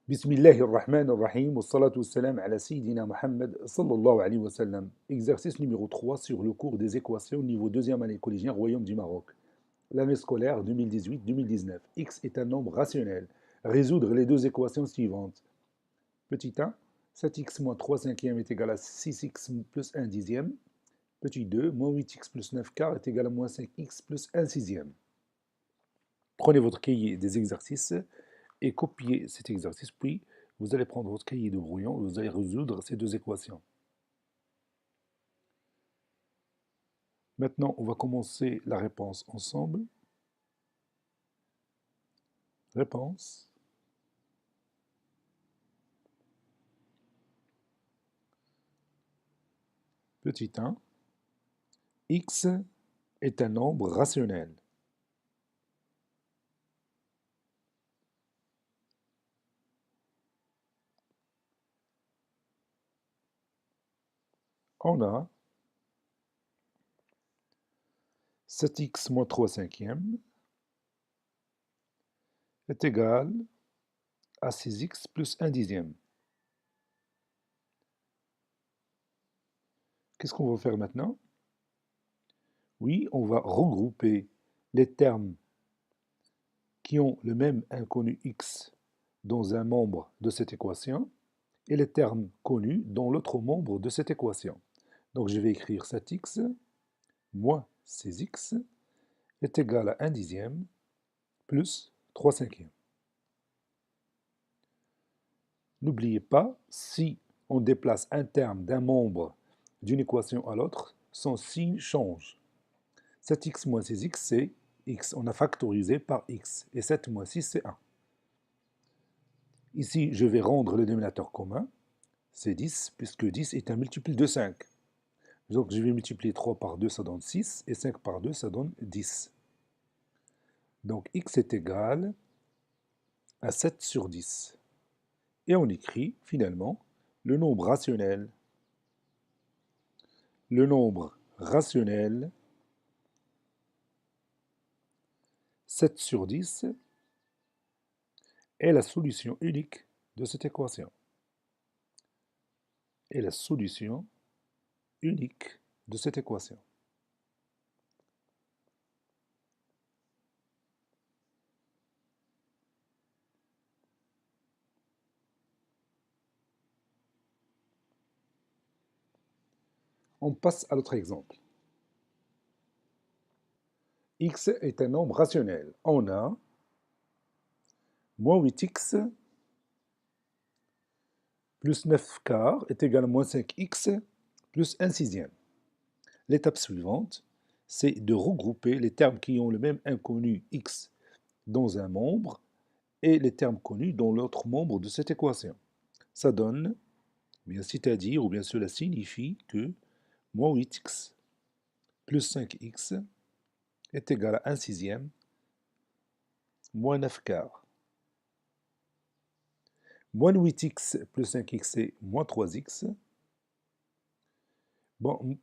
Bismillahirrahmanirrahim, wa salatu wassalam ala Sayyidina Muhammad sallallahu alayhi wa sallam. Exercice numéro 3 sur le cours des équations niveau deuxième année collégien Royaume du Maroc. L'année scolaire 2018-2019. X est un nombre rationnel. Résoudre les deux équations suivantes. Petit 1, 7x moins 3 cinquièmes est égal à 6x plus 1 dixième. Petit 2, moins 8x plus 9 quarts est égal à moins 5x plus 1 sixième. Prenez votre cahier des exercices et copiez cet exercice, puis vous allez prendre votre cahier de brouillon et vous allez résoudre ces deux équations. Maintenant, on va commencer la réponse ensemble. Réponse. Petit 1. X est un nombre rationnel. On a 7x moins 3 cinquièmes est égal à 6x plus 1 dixième. Qu'est-ce qu'on va faire maintenant? Oui, on va regrouper les termes qui ont le même inconnu x dans un membre de cette équation et les termes connus dans l'autre membre de cette équation. Donc je vais écrire 7x moins 6x est égal à 1 dixième plus 3 cinquièmes. N'oubliez pas, si on déplace un terme d'un membre d'une équation à l'autre, son signe change. 7x moins 6x, c'est x. On a factorisé par x. Et 7 moins 6, c'est 1. Ici, je vais rendre le dénominateur commun. C'est 10, puisque 10 est un multiple de 5. Donc je vais multiplier 3 par 2, ça donne 6, et 5 par 2, ça donne 10. Donc x est égal à 7 sur 10. Et on écrit finalement le nombre rationnel. Le nombre rationnel 7 sur 10 est la solution unique de cette équation. Est la solution unique de cette équation. On passe à l'autre exemple. X est un nombre rationnel. On a moins 8x plus 9 quarts est égal à moins 5x plus 1 sixième. L'étape suivante, c'est de regrouper les termes qui ont le même inconnu x dans un membre et les termes connus dans l'autre membre de cette équation. Ça donne, bien c'est-à-dire, ou bien cela signifie que moins 8x plus 5x est égal à 1 sixième moins 9 quarts. Moins 8x plus 5x, c'est moins 3x. Bon,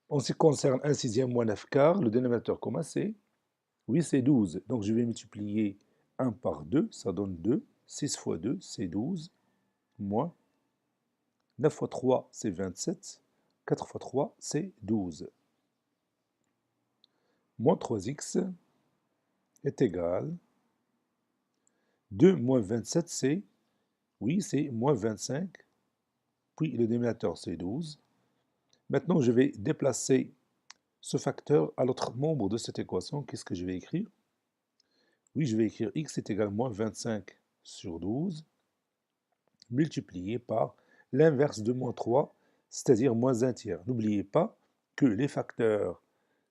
en ce qui concerne 1 sixième moins 9 quarts, le dénominateur commun, c'est, oui, c'est 12. Donc je vais multiplier 1 par 2, ça donne 2. 6 fois 2, c'est 12. Moins 9 fois 3, c'est 27. 4 fois 3, c'est 12. Moins 3x est égal. 2 moins 27, c'est, oui, c'est moins 25. Puis le dénominateur, c'est 12. Maintenant, je vais déplacer ce facteur à l'autre membre de cette équation. Qu'est-ce que je vais écrire? Oui, je vais écrire x est égal à moins 25 sur 12, multiplié par l'inverse de moins 3, c'est-à-dire moins 1 tiers. N'oubliez pas que les facteurs,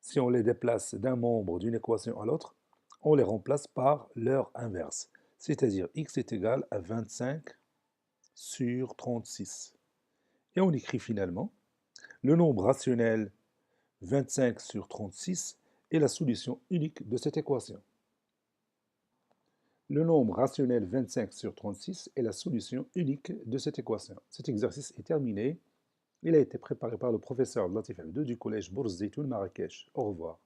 si on les déplace d'un membre d'une équation à l'autre, on les remplace par leur inverse. C'est-à-dire x est égal à 25 sur 36. Et on écrit finalement le nombre rationnel 25 sur 36 est la solution unique de cette équation. Le nombre rationnel 25 sur 36 est la solution unique de cette équation. Cet exercice est terminé. Il a été préparé par le professeur Latif Abdou du collège Bourz Zeytoun Marrakech. Au revoir.